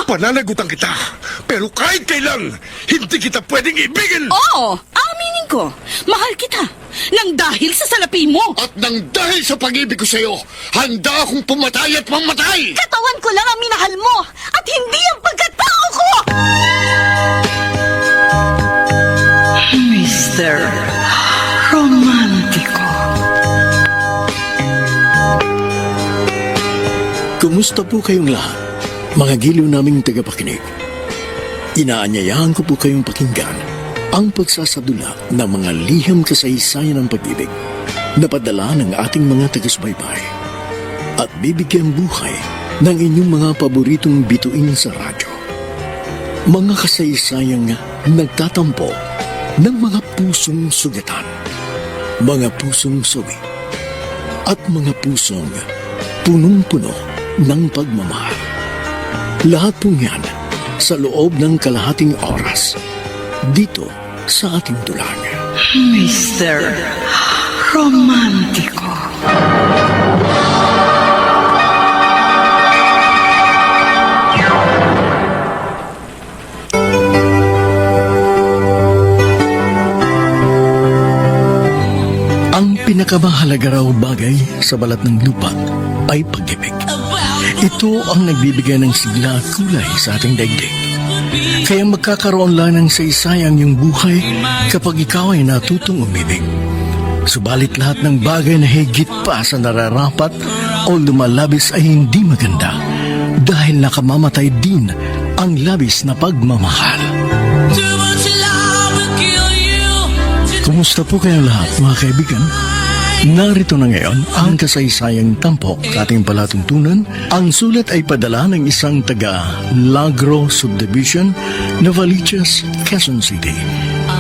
Pananagutan kita, pero kahit kailan, hindi kita pwedeng ibigin! Oo, aminin ko. Mahal kita. Nang dahil sa salapi mo. At nang dahil sa pag-ibig ko sa'yo, handa akong pumatay at mamatay! Katawan ko lang ang minahal mo at hindi ang pagkatao ko! Mr. Romantico. Kumusta po kayong lahat, mga giliw naming tagapakinig? Inaanyayahan ko po kayong pakinggan ang pagsasadula ng mga liham kasaysayan ng pag-ibig na padala ng ating mga taga-subaybay at bibigyan buhay ng inyong mga paboritong bituin sa radyo. Mga kasaysayang nagtatampo ng mga pusong sugatan, mga pusong suwi, at mga pusong punong-puno ng pagmamahal. Lahat po yan sa loob ng kalahating oras dito sa ating tulang. Mr. Romantico. Ang pinakamahalaga raw bagay sa balat ng lupa ay pag-ibig. Ito ang nagbibigay ng sigla at kulay sa ating daigdig. Kaya magkakaroon lang ng saysayang yung buhay kapag ikaw ay natutong umibig. Subalit lahat ng bagay na higit pa sa nararapat o lumalabis ay hindi maganda dahil nakamamatay din ang labis na pagmamahal. Kumusta po kayo lahat, mga kaibigan? Narito na ngayon ang kasaysayang tampok sa ating palatuntunan. Ang sulat ay padala ng isang taga Lagro Subdivision, Novaliches, Quezon City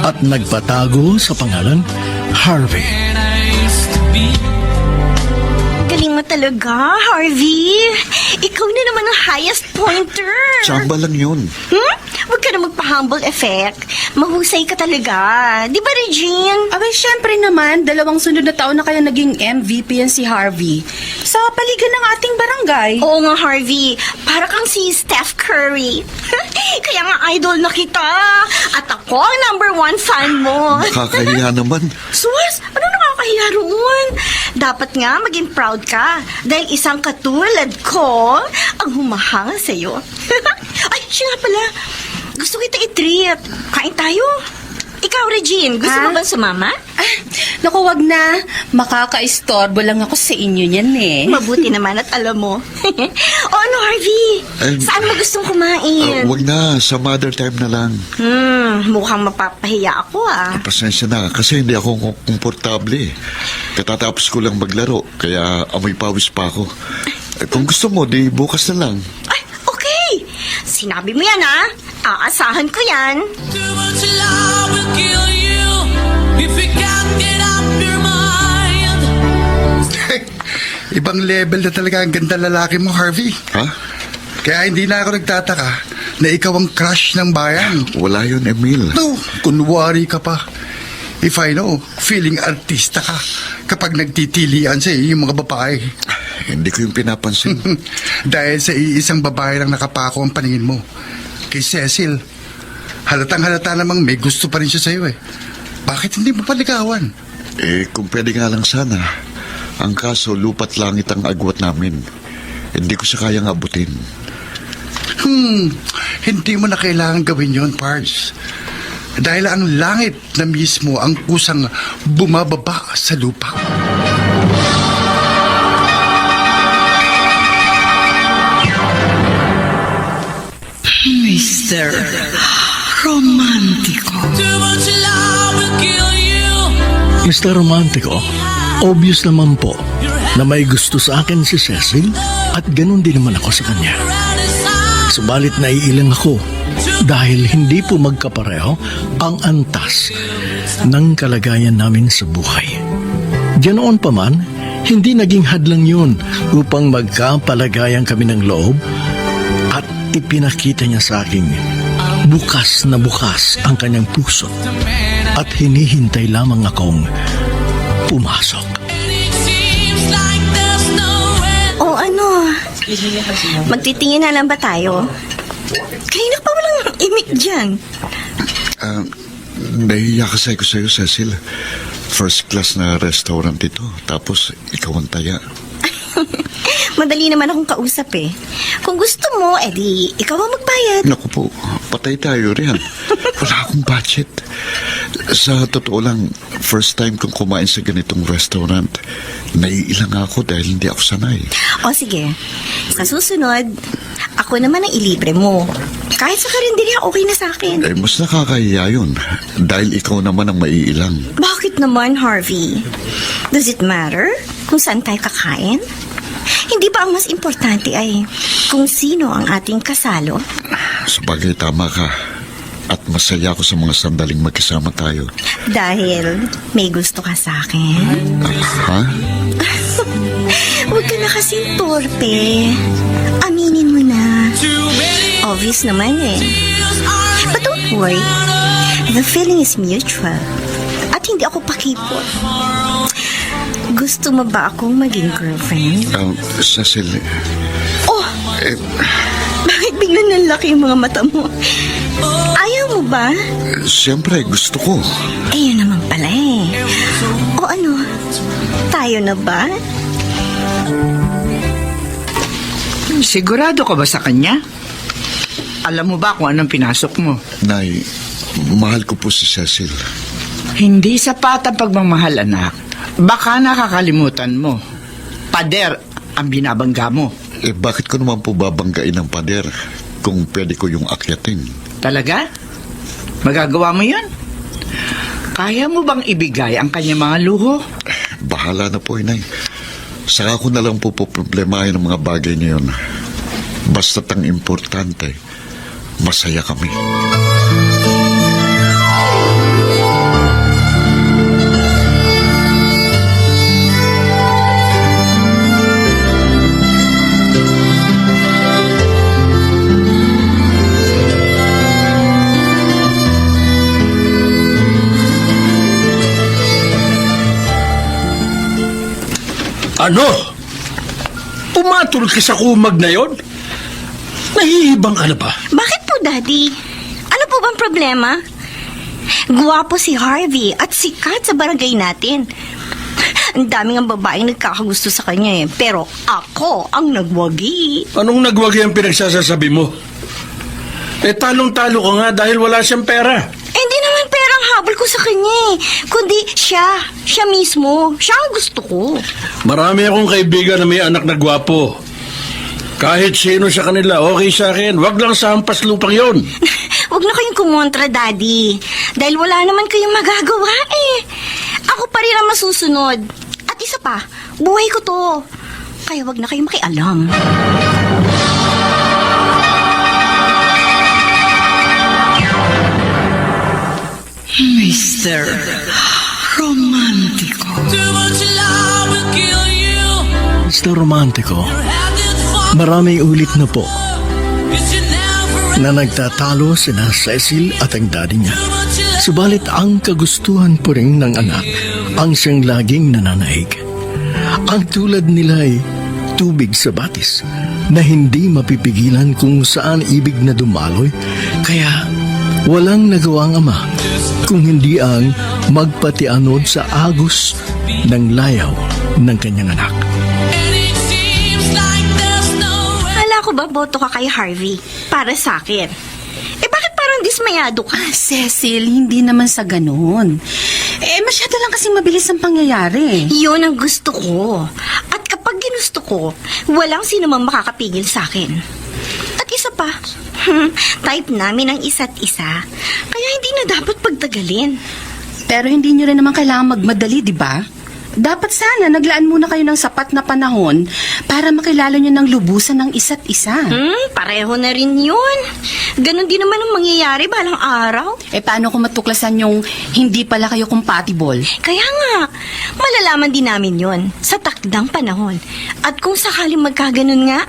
at nagpatago sa pangalan Harvey. Galing mo talaga, Harvey. Ikaw na naman ang highest pointer. Tsamba lang yun. Huwag ka na magpa-humble effect. Mahusay ka talaga. Di ba, Regine? Abay, syempre naman, 2 sunod na taon na kaya naging MVP yan si Harvey. Sa paligan ng ating barangay. Oo nga, Harvey. Para kang si Steph Curry. Kaya nga idol na kita. At ako ang #1 fan mo. Nakakahiya naman. Sus, ano nakakahiya roon? Dapat nga maging proud ka dahil isang katulad ko ang humahanga sa'yo. Ay, siya nga pala. Gusto kita i-treat. Kain tayo. Ikaw, Regine, gusto mo ba sumama? Naku, wag na. Makaka-istorbo lang ako sa inyo yan eh. Mabuti naman at alam mo. O ano, Harvey? Saan mo gustong kumain? Wag na, sa mother time na lang. Mukhang mapapahiya ako Pasensya na, kasi hindi ako komportable. Katatapos ko lang maglaro, kaya amoy pawis pa ako. Kung gusto mo, di bukas na lang. Ay, okay. Sinabi mo yan, Aasahan ko yan. Ibang level na talaga ang ganda lalaki mo, Harvey. Ha? Kaya hindi na ako nagtataka na ikaw ang crush ng bayan. Wala yun, Emil. No, kunwari ka pa. If I know, feeling artista ka kapag nagtitilian sa yung mga babae. Hindi ko yung pinapansin. Dahil sa iisang babae lang nakapako ang paningin mo. Kay Cecil. Halatang halata namang may gusto pa rin siya sa'yo eh. Bakit hindi mo paligawan? Kung pwede nga lang sana. Ang kaso, lupat langit ang agwat namin. Hindi ko siya kayang abutin. Hindi mo na kailangan gawin yon, Pards. Dahil ang langit na mismo ang kusang bumababa sa lupa. Mr. Romantico. Mr. Romantico, obvious naman po na may gusto sa akin si Cecil at ganun din naman ako sa kanya. Subalit naiilang ako dahil hindi po magkapareho ang antas ng kalagayan namin sa buhay. Ganoon pa man, hindi naging hadlang yun upang magkapalagayan kami ng loob at ipinakita niya sa akin bukas na bukas ang kanyang puso at hinihintay lamang akong pumasok. O ano? Magtitingin na lang ba tayo? Kanina pa walang imik dyan. Nahiya kasi ko sa'yo, Cecil. First class na restaurant ito. Tapos, ikaw ang taya. Madali naman akong kausap eh. Kung gusto mo, edi ikaw ang magbayad. Naku po, patay tayo riyan. Wala akong budget. Sa totoo lang, first time kong kumain sa ganitong restaurant, naiilang ako dahil hindi ako sanay. O sige, sa susunod, ako naman ang ilibre mo. Kahit sa karinderya, okay na sa akin. Mas nakakahiya yun. Dahil ikaw naman ang maiilang. Bakit naman, Harvey? Does it matter kung saan tayo kakain? Hindi ba ang mas importante ay kung sino ang ating kasalo? Sabagay, tama ka. At masaya ako sa mga sandaling magkasama tayo. Dahil may gusto ka sa akin. Ha? Huwag ka na kasing torpe. Aminin mo na. Obvious naman eh. But don't worry. The feeling is mutual. At hindi ako pakipot. Gusto mo ba akong maging girlfriend? Cecil, Oh! Bakit biglang nanlaki yung mga mata mo? Ayaw mo ba? siyempre gusto ko. Ayun naman pala eh. O ano? Tayo na ba? Sigurado ka ba sa kanya? Alam mo ba kung anong pinasok mo? Nay, mahal ko po si Cecil. Hindi sapat ang pagmamahal, anak. Baka nakakalimutan mo. Pader ang binabangga mo. Bakit ko naman po babanggain ng pader kung pwede ko yung akyatin? Talaga? Magagawa mo yun? Kaya mo bang ibigay ang kanyang mga luho? Bahala na po, Inay. Saka ko na lang po problemahin ang mga bagay na yun. Basta't ang importante, masaya kami. Ano? Pumatol ka sa kumag na yon? Nahihibang ka na ba? Bakit po, Daddy? Ano po bang problema? Guwapo si Harvey at sikat sa barangay natin. Ang daming ang babaeng nagkakagusto sa kanya eh. Pero ako ang nagwagi. Anong nagwagi ang pinagsasasabi mo? Talong-talo ka nga dahil wala siyang pera. Hindi naman perang habol ko sa kanya eh. Kundi siya mismo. Siya ang gusto ko. Marami akong kaibigan na may anak na gwapo. Kahit sino sa kanila, okay sa akin. Wag lang sa hampas lupang yon. Huwag na kayong kumontra, Daddy. Dahil wala naman kayong magagawa eh. Ako pa rin ang masusunod. At isa pa, buhay ko to. Kaya wag na kayong makialam. Mr. Romantiko. Mr. Romantiko, maraming ulit na po na nagtatalo sina Cecil at ang daddy niya. Subalit ang kagustuhan po rin ng anak ang siyang laging nananaig. Ang tulad nila ay tubig sa batis na hindi mapipigilan kung saan ibig na dumaloy, kaya walang nagawang ama kung hindi ang magpatianod sa agos ng layaw ng kanyang anak. Hala ko ba boto ka kay Harvey para sa akin? Bakit parang dismayado ka? Cecil, hindi naman sa ganun. Masyado lang kasing mabilis ang pangyayari. Yun ang gusto ko. At kapag ginusto ko, walang sino mang makakapigil sa akin. At isa pa, type namin ang isa't isa. Kaya hindi na dapat pagtagalin. Pero hindi nyo rin naman kailangan magmadali, di ba? Dapat sana naglaan muna kayo ng sapat na panahon para makilala nyo ng lubusan ng isa't isa. Pareho na rin yun. Ganon din naman ang mangyayari balang araw. Paano kung matuklasan yung hindi pala kayo compatible? Kaya nga, malalaman din namin yon sa takdang panahon. At kung sakaling magkaganon nga,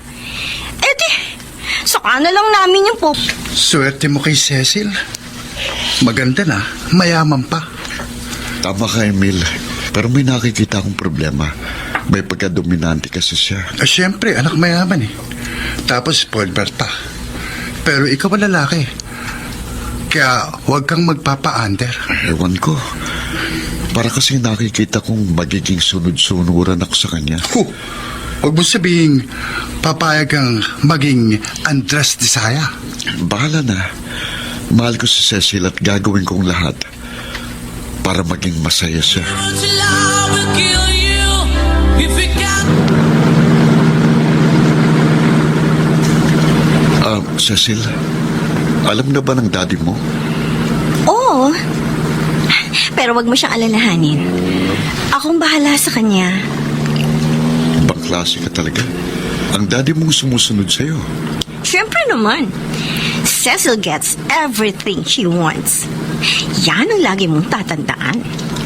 saka na lang namin yung pop. Swerte mo kay Cecil. Maganda na, mayaman pa. Tama ka, Emil. Pero may nakikita akong problema. May pagkadominante kasi siya. Siyempre, anak mayaman eh. Tapos spoiled brat pa. Pero ikaw ang lalaki. Kaya huwag kang magpapa-under. Ewan ko. Para kasi nakikita kong magiging sunod-sunuran ako sa kanya. Huwag mo sabihing papayag kang maging Andres Disaya. Bahala na. Mahal ko si Cecil at gagawin kong lahat para maging masaya siya. Cecil, alam na ba ng daddy mo? Oo. Pero wag mo siyang alalahanin. Akong bahala sa kanya. Ibang klase ka talaga. Ang daddy mong sumusunod sa'yo. Siyempre naman. Cecil gets everything she wants. Yan ang lagi mong tatandaan.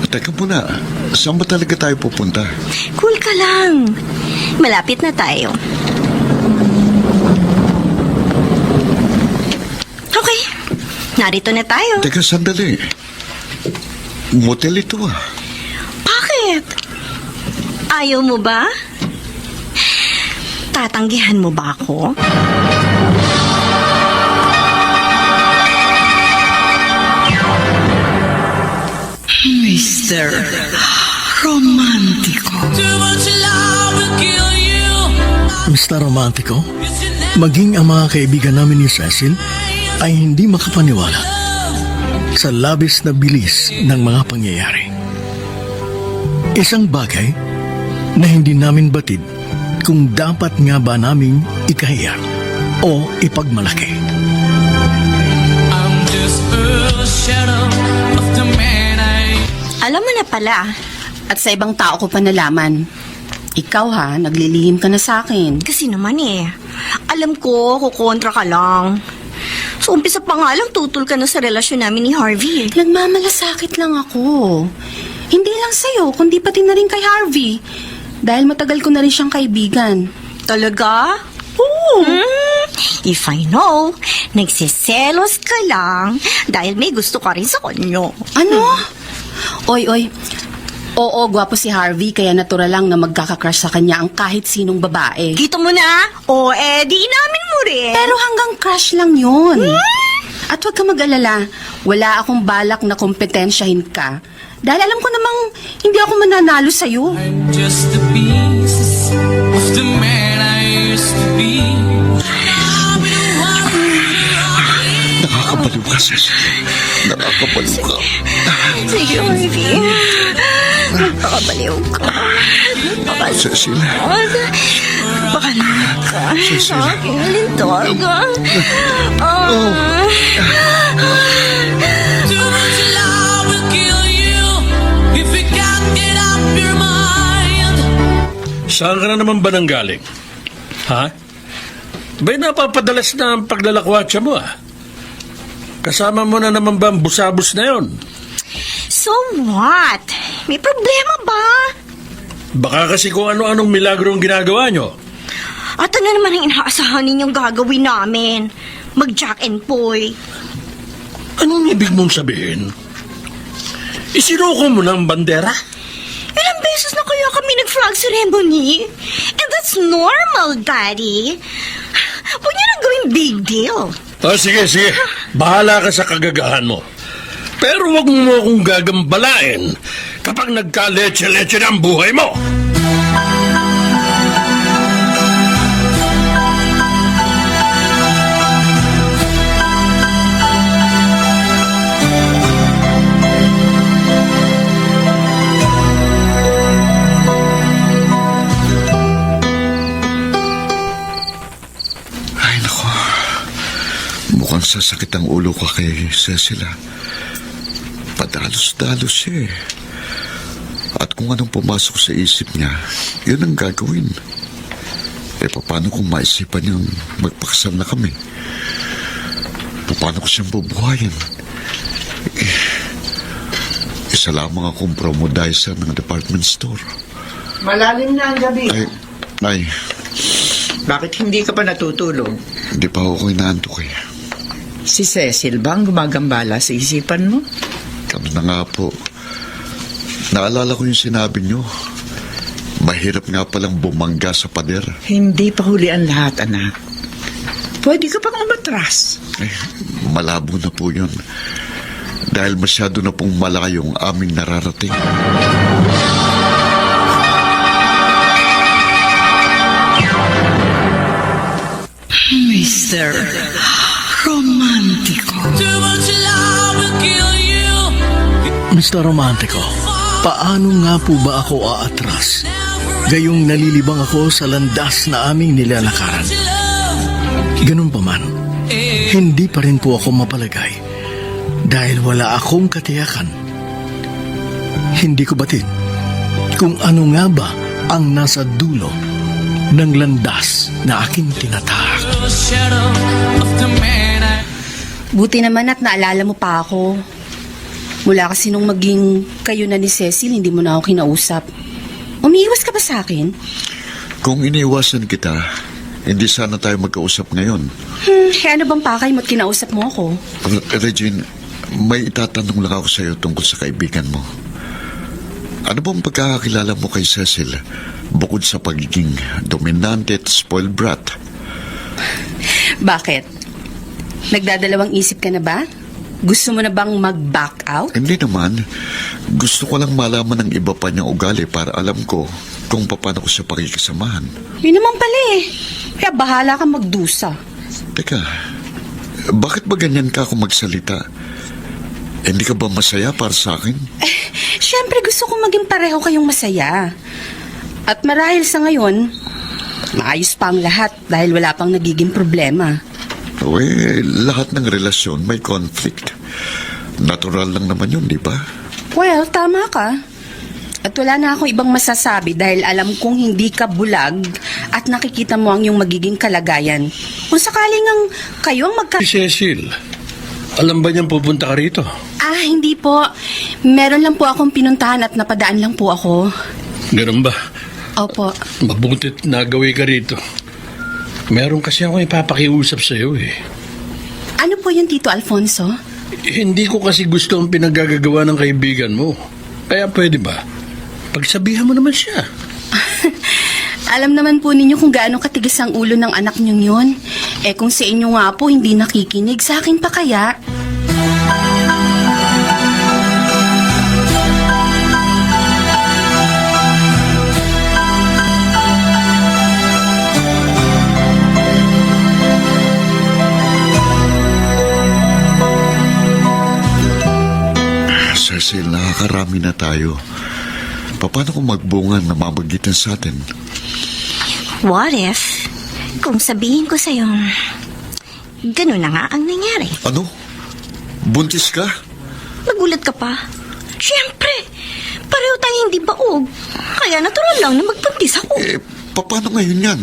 Teka muna, saan ba talaga tayo pupunta? Cool ka lang. Malapit na tayo. Okay. Narito na tayo. Teka, sandali. Motel ito ah. Bakit? Ayaw mo ba? Tatanggihan mo ba ako? Mr. Romantiko. Mr. Romantico, maging ang mga kaibigan namin ni Cecil ay hindi makapaniwala sa labis na bilis ng mga pangyayari. Isang bagay na hindi namin batid kung dapat nga ba naming ikahiya o ipagmalaki. Alam mo na pala. At sa ibang tao ko pa nalaman. Ikaw ha, naglilihim ka na sa akin. Kasi naman alam ko, kukontra ka lang. So, umpisa pa nga lang, tutol ka na sa relasyon namin ni Harvey. Nagmamalasakit lang ako. Hindi lang sa'yo, kundi pati na rin kay Harvey. Dahil matagal ko na rin siyang kaibigan. Talaga? Oo. If I know, nagsiselos ka lang dahil may gusto ka rin sa kanya. Ano? Oy. Oo, gwapo si Harvey, kaya natural lang na magkakakrush sa kanya ang kahit sinong babae. Kita mo na? O, di namin mo rin. Pero hanggang crush lang yun. At huwag ka mag-alala, wala akong balak na kompetensyahin ka. Dahil alam ko namang hindi ako mananalo sa'yo. Just the pieces of the man I used to be. Nakakabaliw ka, Cecil. Nakakabaliw ka. Sige, Harvey. Magpakabaliw ka. Cecil. Magpakalaman ka. Cecil. Sa aking lintog. Too much love will kill you if you can't get up your mind. Saan ka na naman ba nanggaling? Ha? Ba'y napapadalas na ang paglalakwatsa mo ah? Kasama mo na naman ba ang busabos na yon? So what? May problema ba? Baka kasi kung ano-anong milagro ang ginagawa nyo. At ano naman ang inaasahan ninyong gagawin namin? Mag-Jack and Poy. Anong ibig mong sabihin? Isinuko mo ng bandera? Ilang beses na kaya kami nag-flag ceremony? And that's normal, Daddy. Huwag niyo nang gawing big deal. Sige. Bahala ka sa kagagahan mo. Pero wag mo akong gagambalain kapag nagka-leche-leche na ang buhay mo. Ay, nako. Mukhang sasakit ang ulo ko kay Cecil. Padalos-dalos siya eh. At kung anong pumasok sa isip niya, yun ang gagawin. Paano kung maisipan niyang magpakasal na kami? Paano ko siyang bubuhayin? Isa lamang akong promodizer ng department store. Malalim na ang gabi. Ay, Bakit hindi ka pa natutulog? hindi pa ako inaantok eh. Si Cecil ba ang gumagambala sa isipan mo? Kami na nga po. Naalala ko yung sinabi niyo. Mahirap nga palang bumangga sa pader. Hindi pa huli ang lahat, anak. Pwede ka pang umatras. Malabo na po yun. Dahil masyado na pong malayo ang aming nararating. Mr. Romantico. Too much love will kill you. Mr. Romantico, paano nga po ba ako aatras? Gayong nalilibang ako sa landas na aming nilalakaran. Ganun pa man, hindi pa rin po ako mapalagay dahil wala akong katiyakan. Hindi ko batid kung ano nga ba ang nasa dulo ng landas na aking tinatahak. The shadow of the man I Buti naman at naalala mo pa ako. Mula kasi nung maging kayo na ni Cecil, hindi mo na ako kinausap. Umiiwas ka ba sa akin? Kung iniiwasan kita, hindi sana tayo magkausap ngayon. Ano bang pakay mo't kinausap mo ako? Regine, may itatanong lang ako sa iyo tungkol sa kaibigan mo. Ano bang pagkakakilala mo kay Cecil bukod sa pagiging dominante at spoiled brat? Bakit? Nagdadalawang isip ka na ba? Gusto mo na bang mag-back out? Hindi naman. Gusto ko lang malaman ng iba pa niyang ugali para alam ko kung paano ko siya pakikisamahan. Yun naman pala eh. Kaya bahala ka magdusa. Teka, bakit ba ganyan ka kung magsalita? Hindi ka ba masaya para sa akin? Siyempre gusto ko maging pareho kayong masaya. At marahil sa ngayon, maayos pa ang lahat dahil wala pang nagiging problema. Lahat ng relasyon may conflict. Natural lang naman yun, di ba? Well, tama ka. At wala na akong ibang masasabi dahil alam kong hindi ka bulag at nakikita mo ang iyong magiging kalagayan. Kung sakaling ang kayo ang Si Cecil, alam ba niyang pupunta ka rito? Hindi po. Meron lang po akong pinuntahan at napadaan lang po ako. Ganun ba? Opo. Mabutit nagawi ka rito. Meron kasi ako ipapakiusap sa iyo eh. Ano po yun, Tito Alfonso? Hindi ko kasi gusto ang pinagagagawa ng kaibigan mo. Kaya pwede ba? Pagsabihan mo naman siya. Alam naman po ninyo kung gaano katigas ang ulo ng anak niyong yun. Kung sa inyo nga po hindi nakikinig, sa akin pa kaya? Cecil, nakakarami na tayo. Paano kung magbunga na mamagitan sa atin? What if, kung sabihin ko sa'yo, ganun na nga ang nangyari? Ano? Buntis ka? Nagulat ka pa? Siyempre, pareho tayong hindi baog. Kaya natural lang na magbuntis ako. Paano ngayon yan?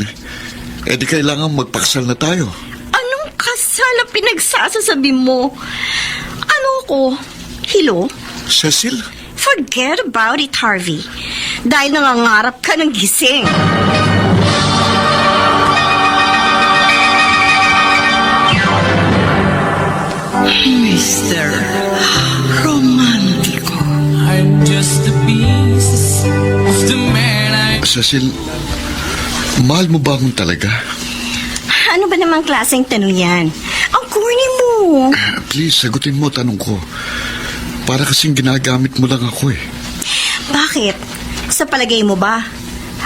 Di kailangan magpaksal na tayo. Anong kasal ang pinagsasasabi mo? Ano ko? Hilo? Cecil? Forget about it, Harvey. Dahil nangangarap ka ng gising. Mr. Romantico. I'm just the pieces of the man I Cecil, mahal mo ba akong talaga? Ano ba namang klaseng tanong yan? Ang corny mo. Please, sagutin mo tanong ko. Para kasing ginagamit mo lang ako eh. Bakit? Sa palagay mo ba,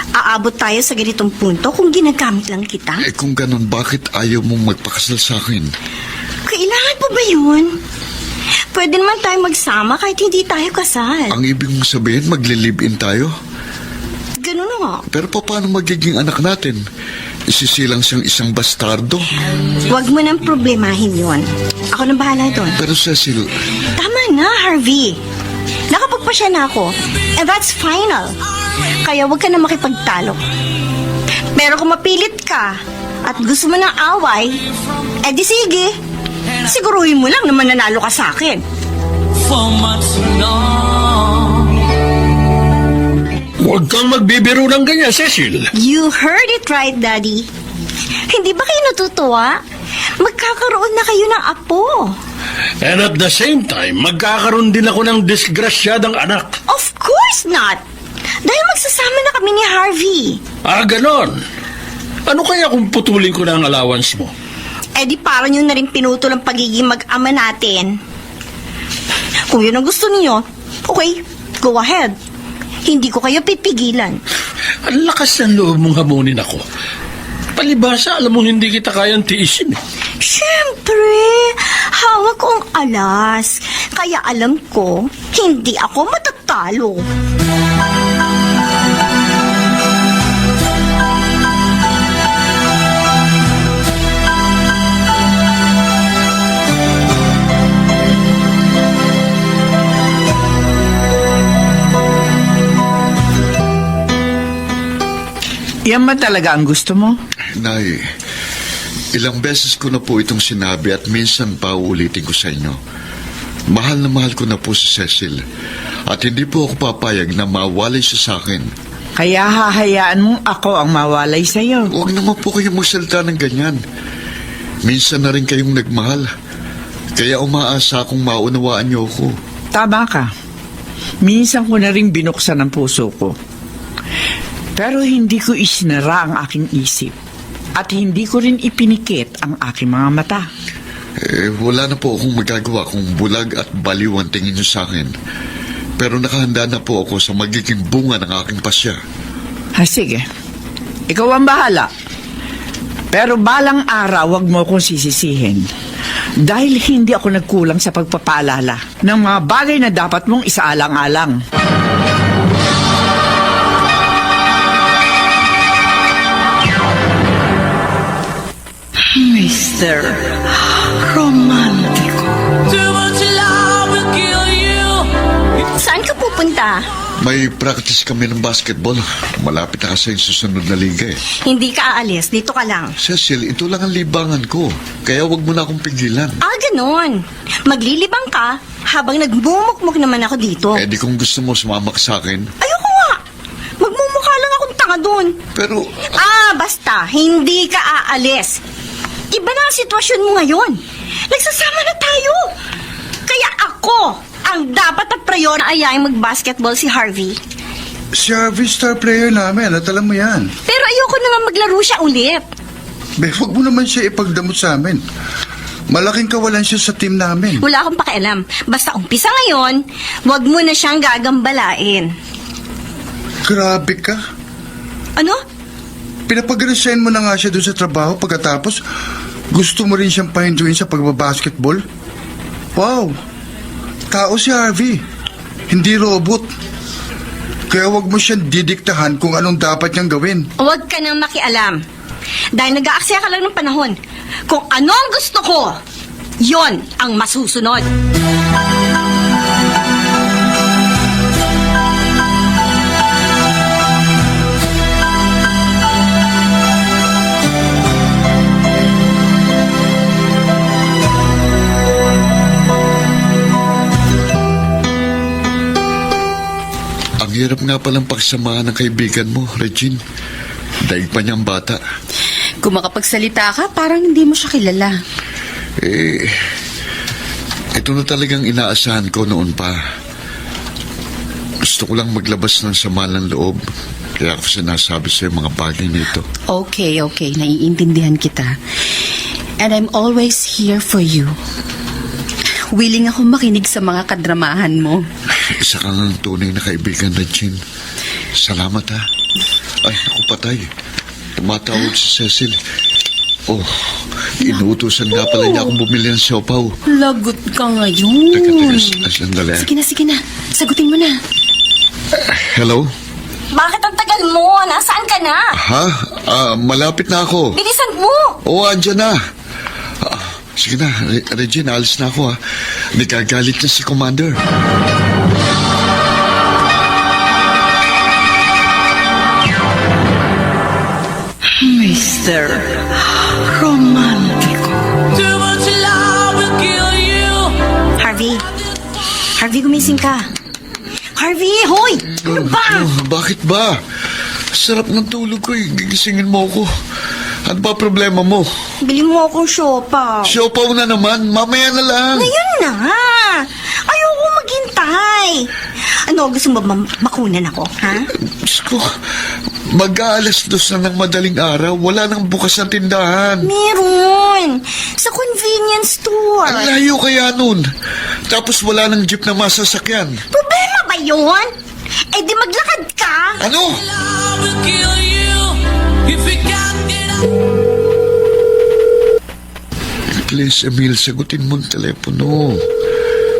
aabot tayo sa ganitong punto kung ginagamit lang kita? Kung ganun, bakit ayaw mong magpakasal sa akin? Kailangan pa ba yun? Pwede naman tayo magsama kahit hindi tayo kasal. Ang ibig mong sabihin, maglilive-in tayo? Ganun na nga. Pero paano magiging anak natin? Isisilang siyang isang bastardo? Huwag mo nang problemahin yun. Ako nang bahala doon. Pero Cecil, Tama na, Harvey. Nakapagpasya na ako. And that's final. Kaya huwag ka na makipagtalo. Pero kung mapilit ka at gusto mo ng away, di sige. Siguruhin mo lang na mananalo ka sa akin. for much long. Huwag kang magbibiro ng ganyan, Cecil. You heard it right, Daddy. Hindi ba kayo natutuwa? Magkakaroon na kayo ng apo. And at the same time, magkakaroon din ako ng disgrasyadang anak. Of course not. Dahil magsasama na kami ni Harvey. Ganon. Ano kaya kung putulin ko na ang allowance mo? Eh di parang yun na rin pinutol ang pagiging mag-ama natin. Kung yun ang gusto niyo, okay, go ahead. Hindi ko kayo pipigilan. Ang lakas ng loob mong hamunin ako. Palibasa, alam mong hindi kita kayang tiisin eh. Siyempre, hawak ko ang alas. Kaya alam ko, hindi ako matatalo. Yan ba talaga ang gusto mo? Nay, ilang beses ko na po itong sinabi at minsan pa uulitin ko sa inyo. Mahal na mahal ko na po si Cecil at hindi po ako papayag na mawalay siya sa akin. Kaya hahayaan mong ako ang mawalay sa'yo. Huwag naman po kayong magsalita ng ganyan. Minsan na rin kayong nagmahal. Kaya umaasa akong maunawaan niyo ako. Tama ka. Minsan ko na rin binuksan ang puso ko. Pero hindi ko isinara ang aking isip. At hindi ko rin ipinikit ang aking mga mata. Wala na po akong magagawa kung bulag at baliw ang tingin niyo sa akin. Pero nakahanda na po ako sa magiging bunga ng aking pasya. Sige. Ikaw ang bahala. Pero balang araw, wag mo akong sisisihin. Dahil hindi ako nagkulang sa pagpapaalala ng mga bagay na dapat mong isaalang-alang. Mr. Romantico. Too much love will kill you. Saan ka pupunta? May practice kami ng basketball. Malapit na kasi yung susunod na liga eh. Hindi ka aalis, dito ka lang. Cecil, ito lang ang libangan ko. Kaya wag mo na akong pigilan. Ganon. Maglilibang ka habang nagmumukmuk naman ako dito. Di kung gusto mo sumama ka sa akin. Ayoko nga. Magmumukha lang akong tanga doon. Pero, Basta, hindi ka aalis. Iba na ang sitwasyon mo ngayon. Nagsasama na tayo. Kaya ako ang dapat at prayon na ayayin mag-basketball si Harvey. Si Harvey star player namin at alam mo yan. Pero ayoko na nga maglaro siya ulit. Be, wag mo naman siya ipagdamot sa amin. Malaking kawalan siya sa team namin. Wala akong pakialam. Basta umpisa ngayon, wag mo na siyang gagambalain. Grabe ka. Ano? Pinapag-resign mo na nga siya doon sa trabaho pagkatapos gusto mo rin siyang pahinduin sa pagbabasketball? Wow! Tao si Harvey. Hindi robot. Kaya wag mo siyang didiktahan kung anong dapat niyang gawin. Huwag ka nang makialam. Dahil nag-aaksaya ka lang ng panahon. Kung ano ang gusto ko, yon ang masusunod. ang hirap nga palang pagsamahan ng kaibigan mo, Regine. Daig pa niyang bata. Kung makapagsalita ka, parang hindi mo siya kilala. Ito na talagang inaasahan ko noon pa. Gusto ko lang maglabas ng sama ng loob. Kaya ako sinasabi sa mga bagay nito. Okay. Naiintindihan kita. And I'm always here for you. Willing ako makinig sa mga kadramahan mo. Isa kang ang tunay na kaibigan, Regine. Salamat, ha. Ay, naku, patay. Tumatawag si Cecil. Oh, inuutosan nga pala niya akong bumili ng siopaw. Lagot ka ngayon. Teka, sandali. Sige na. Sagutin mo na. Hello? Bakit ang tagal mo? Nasaan ka na? Ha? Malapit na ako. Bilisan mo! Oo, andyan na. Sige na, Regine, alis na ako, ha. Nagagalit na si Commander. Mr. Romantico. Too much love will kill you. Harvey, gumising ka. Harvey, hoy! Ano ba? Bakit ba? Sarap ng tulog ko, gigisingin mo ako. Ano ba problema mo? Bili mo akong siopaw. Siopaw na naman, mamaya na lang. Ngayon na! Ayoko maghintay. Ano, gusto mo ba makunan ako, ha? Diyos ko, Mag-aalas 2 na ng madaling araw, wala nang bukas ng tindahan. Meron. Sa convenience store. Ang layo kaya nun. Tapos wala nang jeep na masasakyan. Problema ba yun? Eh di maglakad ka. Ano? I will kill you if you can't get up. Please, Emil, sagutin mo ang telepono.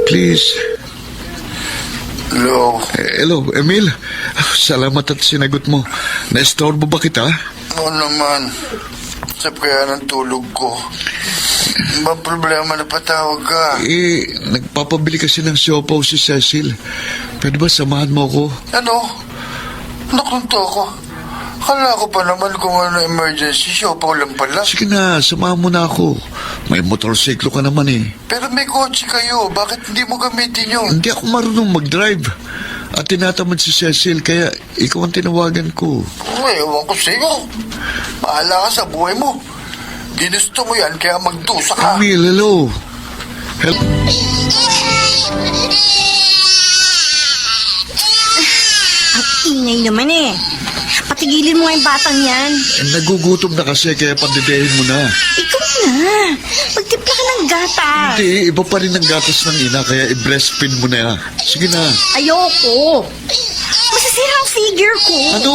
Please. Hello? Hello, Emil. Salamat at sinagot mo. Na-estorbo ba kita? Oo naman. Sap kaya ng tulog ko. Ba problema na patawag ka? Nagpapabili kasi ng siopaw si Cecil. Pwede ba samahan mo ako? Ano? Nakunto ako. Kala ko pa naman kung ano emergency, siopaw lang pala. Sige na, samahan mo na ako. May motorsiklo ka naman eh. Pero may kotse kayo, bakit hindi mo gamitin yun? Hindi ako marunong mag-drive. At tinatamad si Cecil, kaya ikaw ang tinawagan ko. Uy, ewan ko sa'yo. Bahala ka sa buhay mo. Ginusto mo yan, kaya magdusa ka. Emil, hello. Hello. Ang ingay naman eh. Patigilin mo nga yung batang yan. Nagugutom na kasi, kaya pandidehin mo na. Ikaw na. Magtimpla ka ng gata. Hindi, iba pa rin ang gatas ng ina, kaya i-breastfeed mo na. Sige na. Ayoko. Masasira ang figure ko. Ano?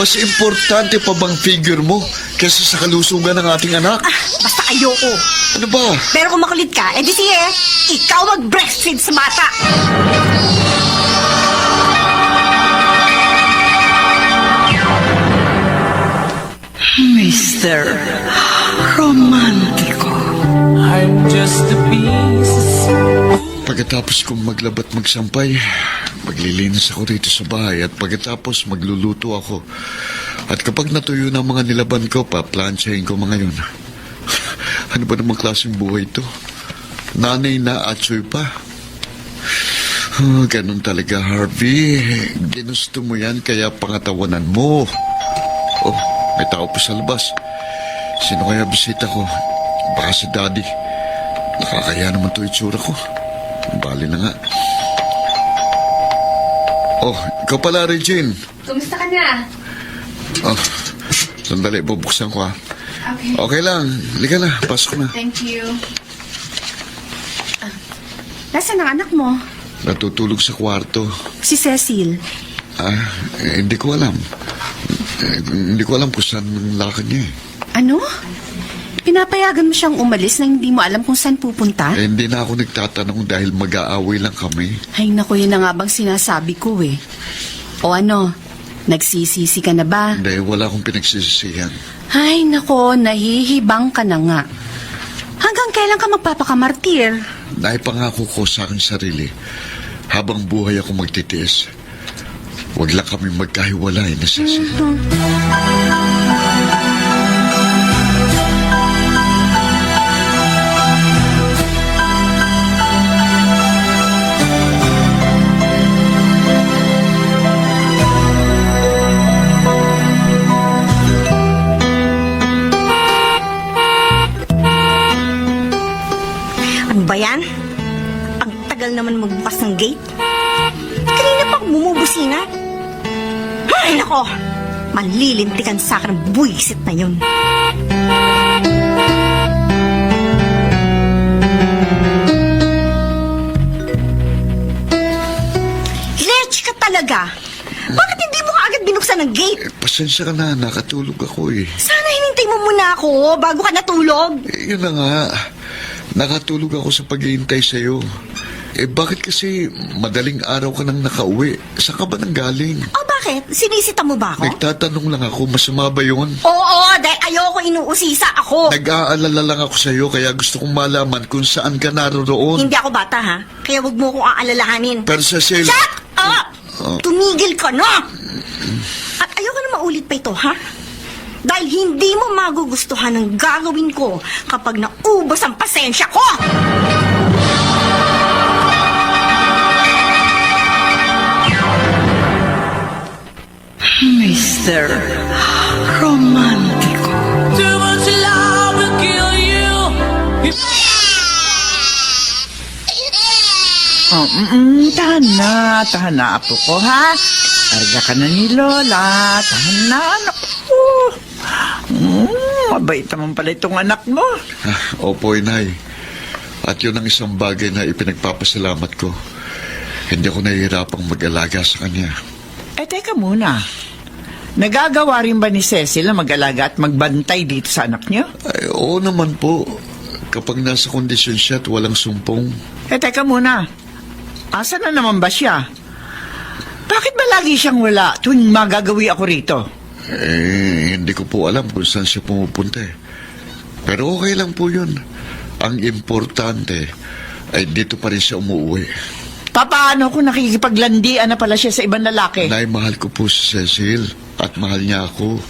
Mas importante pa bang figure mo kaysa sa kalusugan ng ating anak? Basta ayoko. Ano ba? Pero kung makulit ka, edi sige, ikaw mag-breastfeed sa bata. Mr. Romantico. I'm just a piece. Pagkatapos kong maglabat magsampay, maglilinis ako rito sa bahay at pagkatapos magluluto ako. At kapag natuyo na ang mga nilaban ko, paplansyahin ko mga yun. Ano ba namang klaseng buhay ito? Nanay na atsoy pa. Ganun talaga, Harvey. Ginusto mo yan, kaya pangatawanan mo. Oh, may tao pa sa labas. Sino kaya bisita ko? Baka si Daddy. Nakakaya naman to itsura ko. Bali na nga. Oh, ikaw pala, Regine. Kumusta ka na? Oh, sandali, bubuksan ko ha. Okay. Okay lang, halika na, pasok na. Thank you. Nasaan ang anak mo? Natutulog sa kwarto. Si Cecil. Hindi ko alam. Hindi ko alam kung saan ang lakad niya eh. Ano? Pinapayagan mo siyang umalis na hindi mo alam kung saan pupunta? Hindi na ako nagtatanong dahil mag-aaway lang kami. Ay naku, yun na nga bang sinasabi ko eh. O ano, nagsisisi ka na ba? Hindi, wala akong pinagsisisihan. Ay nako, nahihibang ka na nga. Hanggang kailan ka magpapakamartir? Naipangako ko sa aking sarili, habang buhay ako magtitiis, huwag lang kami magkahiwalay na Cecil. Ano ba yan? Ang tagal naman magbukas ng gate. Kanina pa ako bumubusina. Ay, nako! Malilintikan sa akin ang buwisit na yun. Lech ka talaga! Bakit hindi mo kaagad binuksan ang gate? Pasensya ka na, nakatulog ako eh. Sana hinintay mo muna ako bago ka natulog. Yun na nga, nakatulog ako sa paghihintay sa'yo. Bakit kasi madaling araw ka nang nakauwi? Saan ka ba nang galing? O bakit? Sinisita mo ba ako? Nagtatanong lang ako, masama ba yun? Oo, dahil ayoko inuusisa ako. Nag-aalala lang ako sa'yo, kaya gusto kong malaman kung saan ka naroroon. Hindi ako bata, ha? Kaya wag mo kong aalalahanin. Pero Cecil... Shut up! Tumigil ka na! At ayoko na maulit pa ito, ha? Dahil hindi mo magugustuhan ang gagawin ko kapag naubos ang pasensya ko! Mr. Romantico. Too much love will kill you. If Tahan na, apo ko, ha? Arga ka na ni Lola. Tahan na, anak ko. Mabait naman pala itong anak mo. Opo, inay. At yun ang isang bagay na ipinagpapasalamat ko. Hindi ako nahihirapang mag-alaga sa kanya. Teka muna. Nagagawa rin ba ni Cecil na mag-alaga at magbantay dito sa anak niyo? Ay, oo naman po. Kapag nasa kondisyon siya at walang sumpong. Teka muna. Asa na naman ba siya? Bakit ba lagi siyang wala tuwing magagawi ako rito? Hindi ko po alam kung saan siya pumupunta eh. Pero okay lang po yun. Ang importante ay dito pa rin siya umuwi. Paano kung nakikipaglandian na pala siya sa ibang lalaki? Nay, mahal ko po si Cecil at mahal niya ako.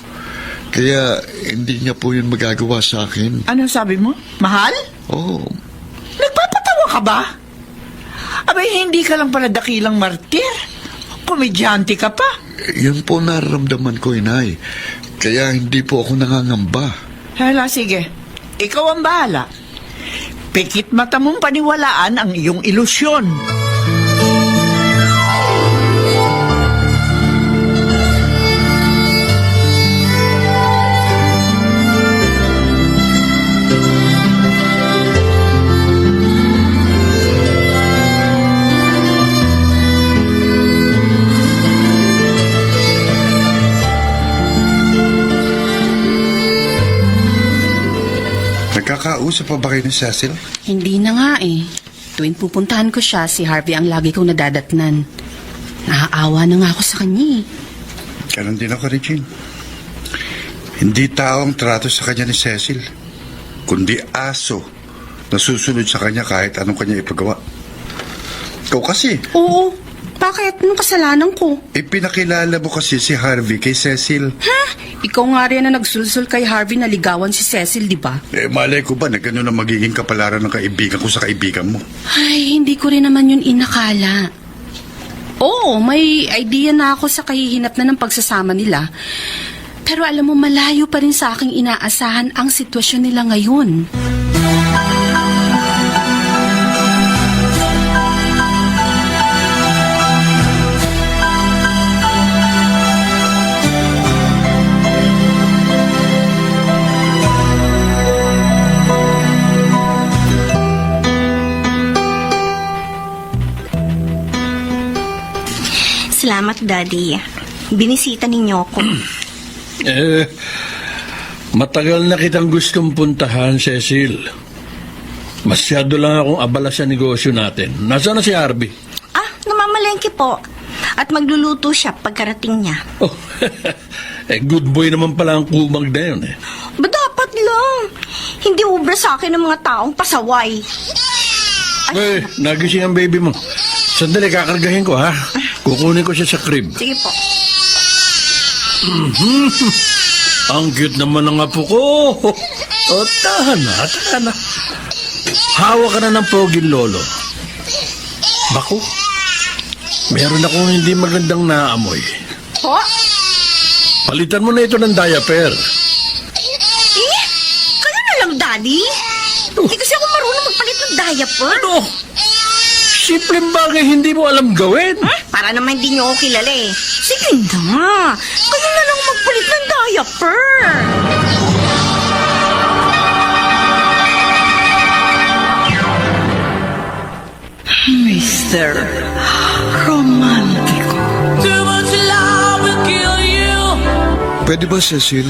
Kaya hindi niya po yun magagawa sa akin. Ano sabi mo? Mahal? Oo. Nagpapatawa ka ba? Abay, hindi ka lang pala dakilang martir. Komedyante ka pa. Yun po nararamdaman ko, inay. Kaya hindi po ako nangangamba. Hala, sige. Ikaw ang bahala. Pikit mata mong paniwalaan ang iyong ilusyon. Nagkakausap pa ba kayo ni Cecil? Hindi na nga eh. Tuwing pupuntahan ko siya, si Harvey ang lagi kong nadadatnan. Naaawa na nga ako sa kanya eh. Ganon din ako, Regine. Hindi tao ang trato sa kanya ni Cecil, kundi aso na susunod sa kanya kahit anong kanya ipagawa. Ikaw kasi, Oo. Bakit? Anong kasalanan ko? ipinakilala mo kasi si Harvey kay Cecil. Ha? Ikaw nga rin na nagsulsul kay Harvey na ligawan si Cecil, di ba? Malay ko ba na gano'n ang magiging kapalaran ng kaibigan ko sa kaibigan mo? Ay, hindi ko rin naman yun inakala. Oo, may idea na ako sa kahihinat na ng pagsasama nila. Pero alam mo, malayo pa rin sa aking inaasahan ang sitwasyon nila ngayon. Salamat, Daddy. Binisita ninyo ako. Matagal na kitang gustong puntahan, Cecil. Masyado lang akong abala sa negosyo natin. Nasaan na si Harvey? Namamalengke po. At magluluto siya pagkarating niya. Oh, good boy naman pala ang kumag na yun eh. Ba dapat lang? Hindi ubra sa akin ng mga taong pasaway. Nagising ang baby mo. Sandali, kakargahin ko ha. Kukunin ko siya sa crib. Sige po. Ang cute naman ng apo ko. O, tahan na. Hawa ka na ng poging lolo. Baku, meron akong hindi magandang naamoy. Po? Palitan mo na ito ng diaper. Kayo na lang, Daddy. Hindi kasi ako marunong magpalit ng diaper. Ano? Simpleng bagay hindi mo alam gawin. Para naman hindi niyo ako kilala eh. Sige na. Kayo na lang magpalit ng diaper. Mr. Romantico. Too much love will kill you. Pwede ba, Cecil?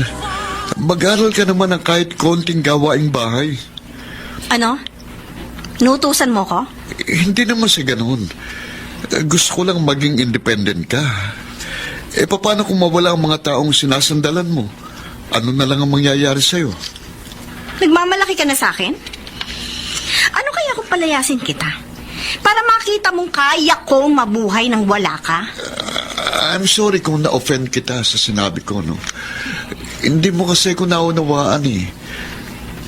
Mag-aral ka naman ng kahit konting gawaing bahay. Ano? Nutusan mo ko? Hindi naman sa ganun. Gusto ko lang maging independent ka. Paano kung mawala ang mga taong sinasandalan mo? Ano na lang ang mangyayari sa'yo? Nagmamalaki ka na sa akin? Ano kaya kung palayasin kita? Para makita mong kaya kong mabuhay nang wala ka? I'm sorry kung na-offend kita sa sinabi ko, no? Hindi mo kasi ko naunawaan eh.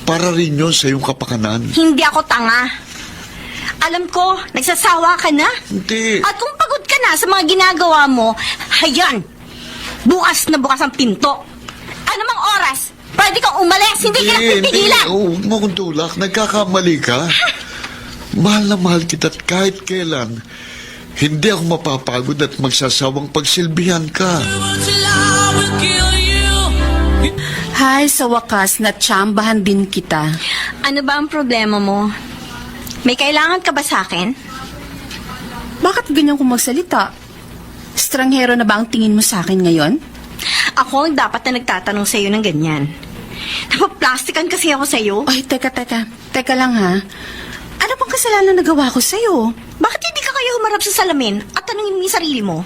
Para rin yun sa iyong kapakanan. Hindi ako tanga. Alam ko, nagsasawa ka na. Hindi. At kung pagod ka na sa mga ginagawa mo, hayan, bukas na bukas ang pinto. Ano mang oras, pwede kang umalis, hindi ka napipigilan. Huwag mo kong tulak, nagkakamali ka. Mahal na mahal kita at kahit kailan, Hindi ako mapapagod at magsasawang pagsilbihan ka. Till I will kill you. Hay, sa wakas, natsambahan din kita. Ano ba ang problema mo? May kailangan ka ba sa akin? Bakit ganyan kung magsalita? Estranghero na ba ang tingin mo sa akin ngayon? Ako ang dapat na nagtatanong sa'yo ng ganyan. Napaplastikan kasi ako sa'yo. Ay, teka. Teka lang ha. Ano bang kasalanan na nagawa ko sa'yo? Bakit hindi ka kaya humarap sa salamin at tanungin mo yung sarili mo?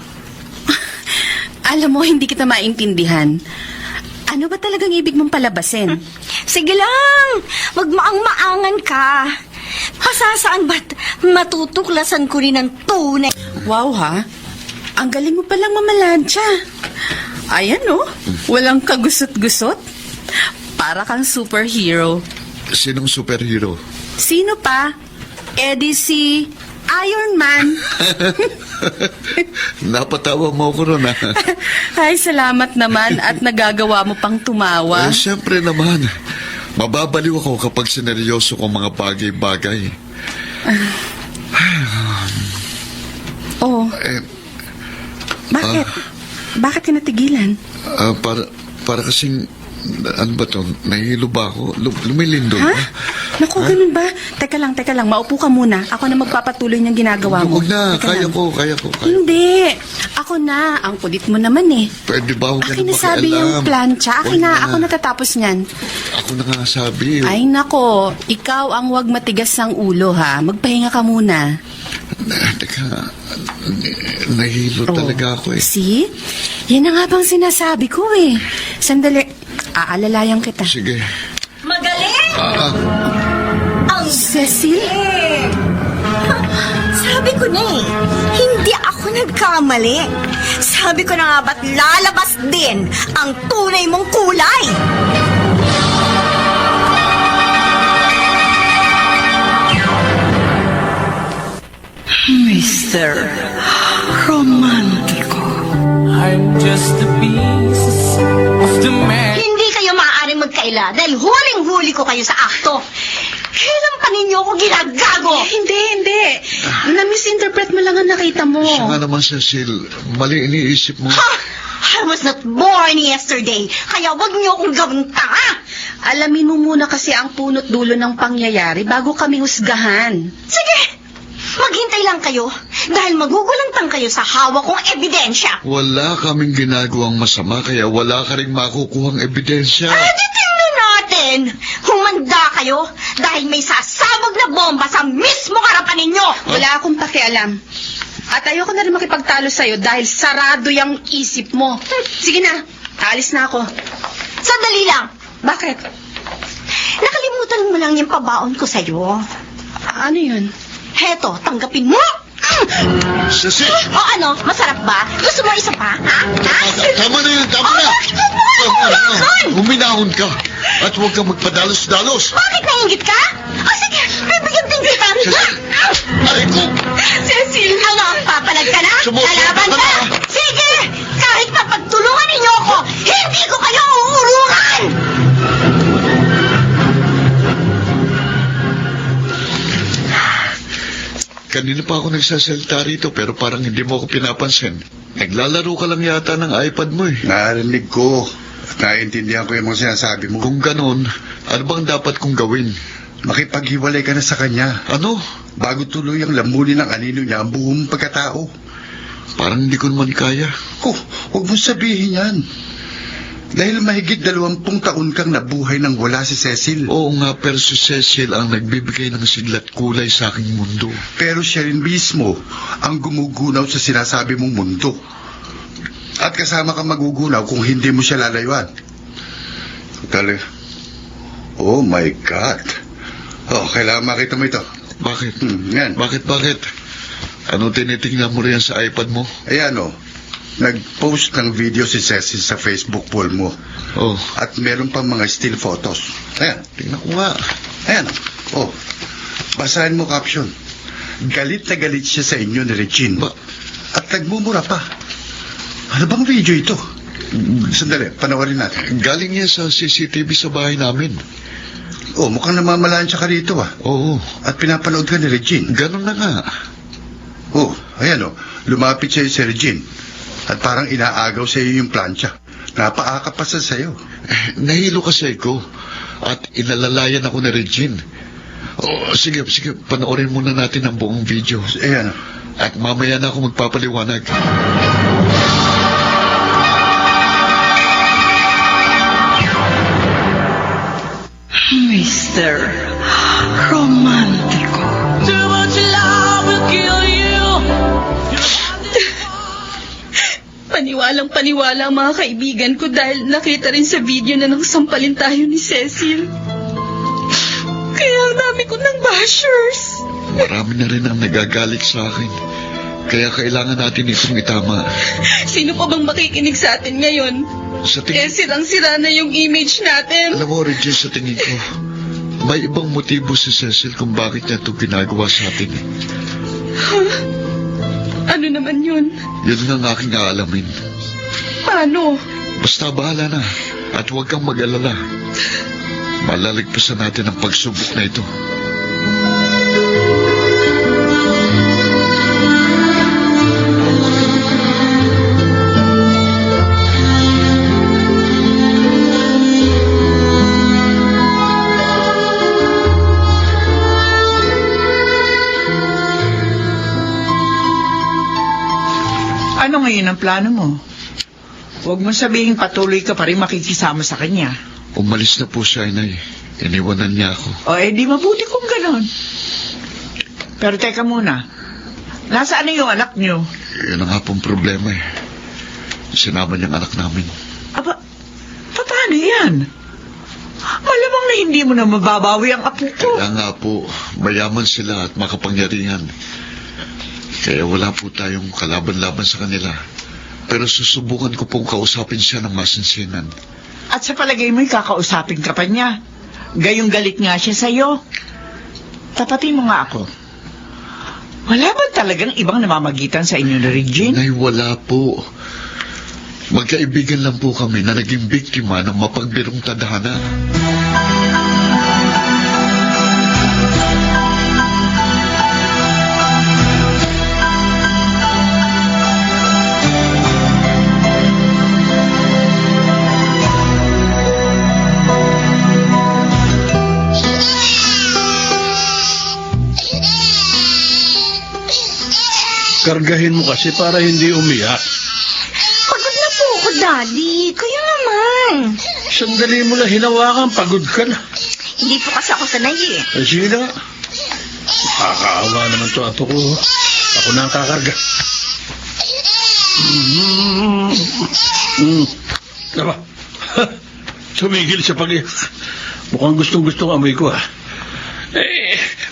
Alam mo, hindi kita maintindihan. Ano ba talagang ibig mong palabasin? Sige lang, magmaang-maangan ka. Pasasaan ba't matutuklasan ko rin ang tunay? Wow ha, ang galing mo palang mamalansya. Ayan oh, walang kagusot-gusot. Para kang superhero. Sinong superhero? Sino pa? Eddie si Iron Man. Napatawa mo ko ron, ha? Ay, salamat naman at nagagawa mo pang tumawa. Siyempre naman. Mababaliw ako kapag sineryoso ko mga bagay-bagay. Oh, Eh, bakit? Bakit ka natigilan? para kasing, ano ba to? Nahihilo ba ako? Lumilindol Ha? ba? Naku, ganun ba? Teka lang. Maupo ka muna. Ako na magpapatuloy niyang ginagawa mo. Huwag na, Teka lang. kaya ko. Hindi. Ako na. Ang kulit mo naman eh. Pwede ba huwag ka Akin na na sabi yung makialam? plancha. Huwag Ako na tatapos niyan. Ako na nga sabi. Ay nako, ikaw ang wag matigas ng ulo ha. Magpahinga ka muna. Teka, nahihilo talaga ako eh. See? Yan na nga bang sinasabi ko eh. Sandali, aalalayan kita. Sige. Magaling! Ang Cecil? Sabi ko na eh, hindi ako nagkamali. Sabi ko na nga ba't lalabas din ang tunay mong kulay? Mr. Romantico. I'm just a piece of the man. Hindi kayo maaaring magkaila dahil huling-huli ko kayo sa akto. Kailan pa ninyo ako ginagago? Hindi. Na-misinterpret mo lang ang nakita mo. Siya nga naman, Cecil. Mali iniisip mo. Ha! I was not born yesterday, kaya wag niyo akong gawing tanga! Alamin mo muna kasi ang punot dulo ng pangyayari bago kami husgahan. Sige! Maghintay lang kayo dahil magugulantang kayo sa hawak kong ebidensya. Wala kaming ginagawang masama kaya wala ka rin makukuhang ebidensya. Di tingnan natin! Humanda kayo dahil may sasabog na bomba sa mismong harapan ninyo! Wala akong pakialam. At ayoko na rin makipagtalo sa'yo dahil sarado yung isip mo. Sige na, aalis na ako. Sandali lang! Bakit? Nakalimutan mo lang yung pabaon ko sa'yo. Ano yun? Heto, tanggapin mo! Cecil! O ano, masarap ba? Gusto mo isa pa, ha? Tama na yun, tama na! Bakit mo inuulokan? Huminahon ka at huwag kang magpadalos-dalos. Bakit nainggit ka? O sige, bibigyan din kita. Aray ko! Cecil, ano, papalag ka na? Sumusobra Lalaban ka ka? na. Sige, kahit mapagtulungan ninyo ako, hindi ko kayo uurungan! Kanina pa ako nagsasalita rito pero parang hindi mo ako pinapansin. Naglalaro ka lang yata ng iPad mo eh. Narinig ko. Naiintindihan ko yung mga sinasabi mo. Kung ganon, ano bang dapat kong gawin? Makipaghiwalay ka na sa kanya. Ano? Bago tuloy ang lamunin ng anino niya ang buong pagkatao. Parang hindi ko naman kaya. Huwag mo sabihin yan. Dahil mahigit 20 taon kang nabuhay nang wala si Cecil. Oo nga, pero si Cecil ang nagbibigay ng siglat kulay sa aking mundo. Pero siya rin mismo ang gumugunaw sa sinasabi mong mundo. At kasama kang magugunaw kung hindi mo siya lalayuan. Tali. Oh my God. Oh, kailangan makita mo ito. Bakit? Yan. Bakit? Ano tinitingnan mo riyan sa iPad mo? Ayan oh. Nag-post ng video si Cecil sa Facebook wall mo. Oh, At meron pang mga still photos. Ayan. tingnan ko nga. Ayan. Oh. Basahin mo caption. Galit na galit siya sa inyo ni Regine. Ba? At nagmumura pa. Ano bang video ito? Sandali, panawarin natin. Galing yan sa CCTV sa bahay namin. Oh, mukhang namamalansya ka rito ah. Oo, At pinapanood ka ni Regine. ganon na nga. Oh, Ayan lumapit sa'yo si Regine. At parang inaagaw sa'yo yung plancha. Napaakapasa sa'yo. Nahilo kasi ko at inalalayan ako ni Regine. Sige, panoorin muna natin ang buong video. Ayan. At mamaya na ako magpapaliwanag. Mr. Romantico. Too much love will kill you. Paniwalang-paniwala ang mga kaibigan ko dahil nakita rin sa video na nagsampalin tayo ni Cecil. Kaya ang dami ko ng bashers. Marami na rin ang nagagalit sa akin. Kaya kailangan natin itong itama. Sino pa bang makikinig sa atin ngayon? Sa tingin... Sirang-sira na yung image natin. Alam mo, Regine, sa tingin ko, may ibang motibo si Cecil kung bakit niya ito ginagawa sa atin. Ano naman yun? Yun nga ang aking aalamin. Paano? Basta bahala na. At huwag kang mag-alala. Malaligpasan natin ang pagsubok na ito. Ano ngayon ang plano mo? Huwag mo sabihin patuloy ka pa rin makikisama sa kanya. Umalis na po siya, Inay. Iniwanan niya ako. O di mabuti kung ganon. Pero teka muna. Nasaan na yung anak niyo? Yun ang nga pong problema eh. Sinama niyang anak namin. Aba, paano yan? Malamang na hindi mo na mababawi ang apo ko. Kaya nga po, mayaman sila at makapangyarihan. Kaya wala po tayong kalaban-laban sa kanila. Pero susubukan ko pong kausapin siya ng masinsinan. At sa palagay mo'y kakausapin ka pa niya. Gayong galit nga siya sa'yo. Tapatin mo nga ako. Wala ba talagang ibang namamagitan sa inyo ni Regine? Nay, wala po. Magkaibigan lang po kami na naging biktima ng mapagbirong tadhana. Kargahin mo kasi para hindi umiyak. Pagod na po ako, Daddy. Kayo naman. Sandali mo lang hinawakan, pagod ka na. Hindi po kasi ako sanay eh. Sige na. Nakakaawa naman to apo ko. Ako na ang kakarga. Diba? Tumigil sa pag-iyak. Mukhang gustong-gustong amoy ko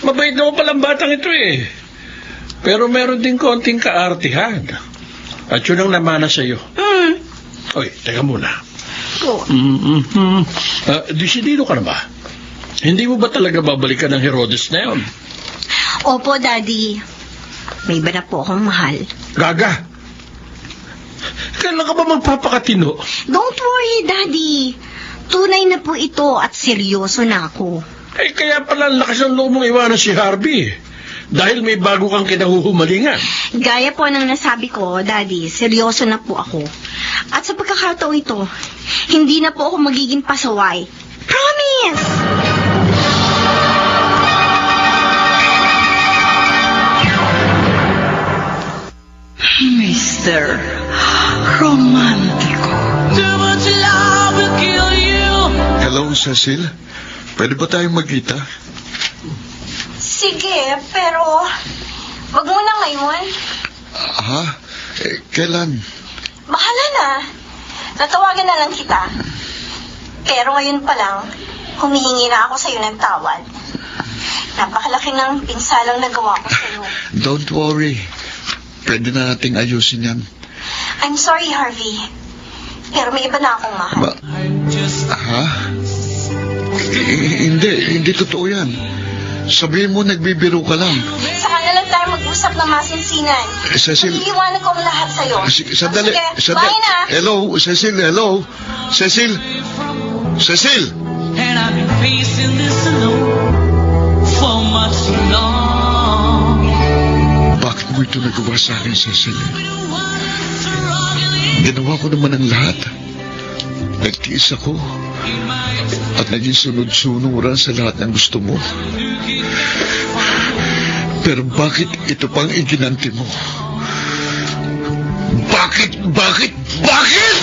mabait naman palang batang ito Pero meron din konting kaartihan. At yun ang namana sa'yo. Oy, teka muna. Po. Desidido ka na ba? Hindi mo ba talaga babalikan ng Herodes na yun? Opo, Daddy. May iba na po akong mahal. Gaga! Kailan ka ba magpapakatino? Don't worry, Daddy. Tunay na po ito at seryoso na ako. Kaya pala ang lakas ng loob mong iwanan si Harvey. Dahil may bago kang kinahuhumalingan. Gaya po ng nasabi ko, Daddy, seryoso na po ako. At sa pagkakataong ito, hindi na po ako magiging pasaway. Promise! Mr. Romantico. Too much love will kill you. Hello, Cecil. Pwede ba tayong magkita? Sige, pero wag muna ngayon. Ha? Kailan? Bahala na. Natawagan na lang kita. Pero ngayon pa lang, humihingi na ako sa'yo ng tawad. Napakalaki ng pinsalang nagawa ko sa'yo. Don't worry. Pwede na nating ayusin yan. I'm sorry, Harvey. Pero may iba na akong mahal. Ha? Hindi totoo yan. Sabihin mo, nagbibiro ka lang. Saka na lang tayo mag-usap ng masinsinan. Cecil. Magliliwanag ko ang lahat sa'yo. Sandali. Sige, bye na. Hello, Cecil, hello. Cecil. Cecil. And I've been facing this alone for much too long. Bakit mo ito nagawa sa akin, Cecil? Ginawa ko naman ang lahat. Nagtiis ako. At naging sunod-sunuran sa lahat ng gusto mo. Pero bakit ito pang iginanti mo? Bakit? Bakit? Bakit?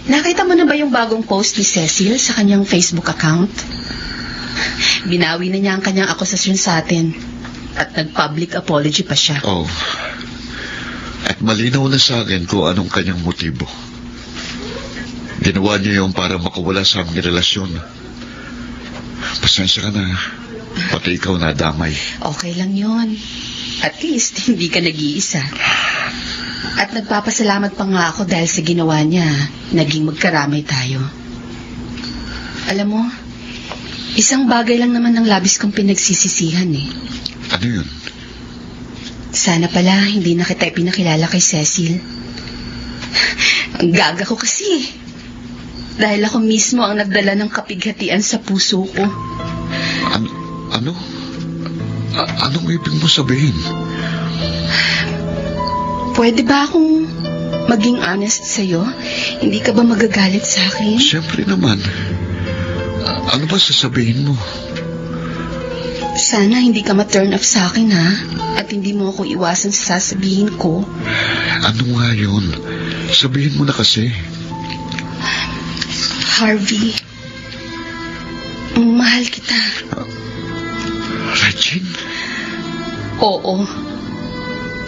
Nakita mo na ba yung bagong post ni Cecil sa kanyang Facebook account? Binawi na niya ang kanyang akusasyon sa atin at nag-public apology pa siya. Oh. At malinaw na sa akin kung anong kanyang motibo. Ginawa niya yun para makawala sa aming relasyon. Pasensya ka na. Pati ikaw nadamay. Okay lang yon. At least, hindi ka nag-iisa. At nagpapasalamat pa nga ako dahil sa ginawa niya, naging magkaramay tayo. Alam mo, isang bagay lang naman ang labis kong pinagsisisihan eh. Ano yun? Sana pala hindi na kita ipinakilala kay Cecil. Ang gaga ko kasi. Dahil ako mismo ang nagdala ng kapighatian sa puso ko. Ano? Anong ibig mo sabihin? Pwede ba akong maging honest sa'yo? Hindi ka ba magagalit sa akin? Siyempre naman. Ano ba sasabihin mo? Sana hindi ka ma-turn off sa akin, ha? At hindi mo ako iwasan sa sasabihin ko. Ano nga yun? Sabihin mo na kasi. Harvey, mahal kita. Regine? Oo.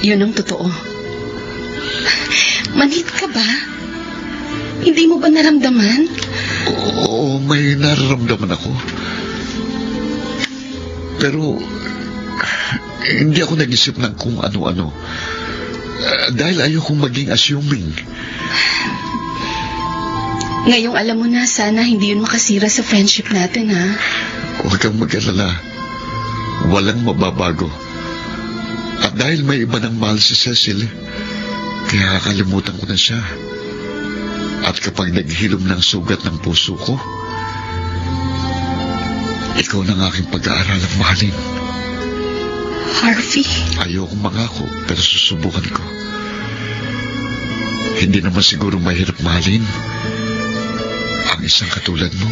Yun ang totoo. Manhid ka ba? Hindi mo ba naramdaman? Oo, may nararamdaman ako. Pero, hindi ako nag-isip ng kung ano-ano. Dahil ayokong maging assuming. Ngayong alam mo na, sana hindi yun makasira sa friendship natin, ha? Huwag kang mag-alala. Walang mababago. At dahil may iba ng mahal si Cecil, kaya kakalimutan ko na siya. At kapag naghilom ng sugat ng puso ko, ikaw na ang aking pag-aaralang mahalin. Harvey. Ayokong mangako, pero susubukan ko. Hindi naman siguro mahirap mahalin ang isang katulad mo.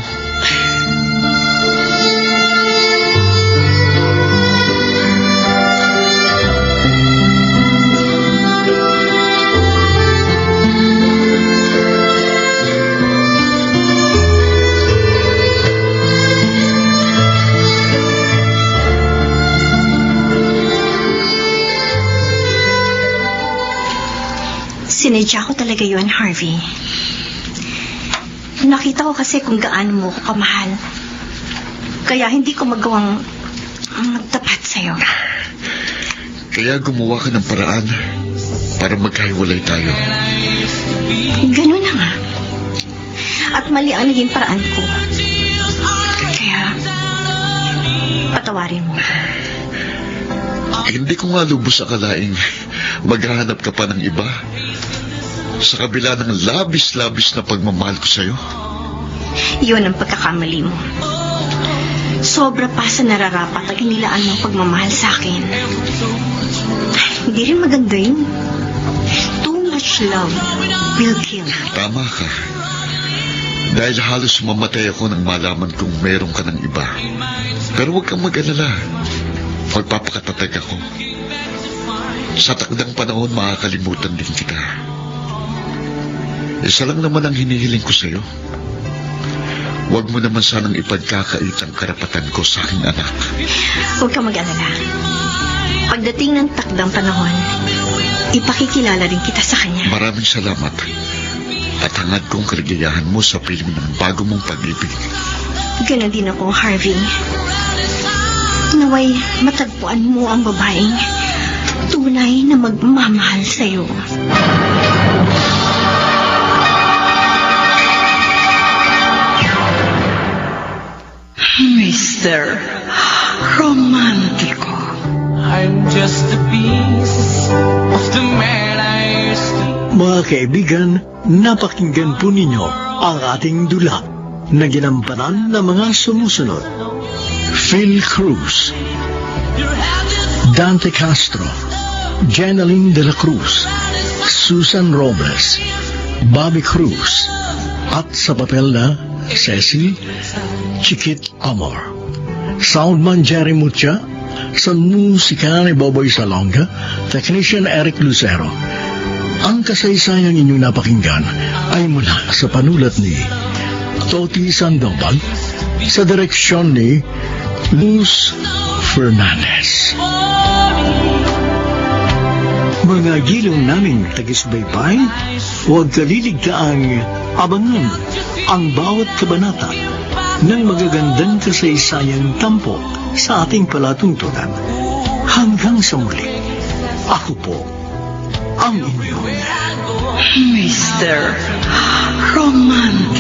Sinadya ko talaga yun, Harvey. Nakita ko kasi kung gaano mo ko kamahal. Kaya hindi ko magawang magtapat sa'yo. Kaya gumawa ka ng paraan para magkahiwalay tayo. Ganun na nga. At mali ang naging paraan ko. Kaya, patawarin mo. Hindi ko nga lubos akalaing maghahanap ka pa ng iba sa kabila ng labis-labis na pagmamahal ko sa'yo. Yun ang pagkakamali mo. Sobra pa sa nararapat ang inilaan mong pagmamahal sa akin. Hindi rin maganda yun. Too much love will kill. Tama ka. Dahil halos mamatay ako nang malaman kong meron ka ng iba. Pero huwag kang mag-alala. Magpapakatatag ako. Sa takdang panahon, makakalimutan din kita. Isa lang naman ang hinihiling ko sa'yo. Huwag mo naman sanang ipagkakait ang karapatan ko sa aking anak. Huwag kang mag-alala. Pagdating ng takdang panahon, ipakikilala rin kita sa kanya. Maraming salamat. At hangad kong kaligayahan mo sa piling ng bago mong pag-ibig. Ganon din ako, Harvey. Naway matagpuan mo ang babaeng tunay na magmamahal sa'yo. Mr. Romantico. I'm just a piece of the man I used to. Mga kaibigan, napakinggan po ninyo ang ating dula. na ginampanan ng mga sumusunod. Phil Cruz, Dante Castro, Jeneline de la Cruz, Susan Robles, Bobby Cruz, at sa papel na Cecil Chiquit Amor. Soundman Jerry Mucha, sa musika ni Boboy Salonga, Technician Eric Lucero. Ang kasaysayang inyong napakinggan ay mula sa panulat ni Toti Sandoval sa direksyon ni Luz Fernandez. Mga gilong naming tagisbaybay, huwag kaliligtaang abangan ang bawat kabanata ng magagandang kasaysayang tampok sa ating palatuntunan. Hanggang sa muli, ako po ang inyong Mr. Romantic.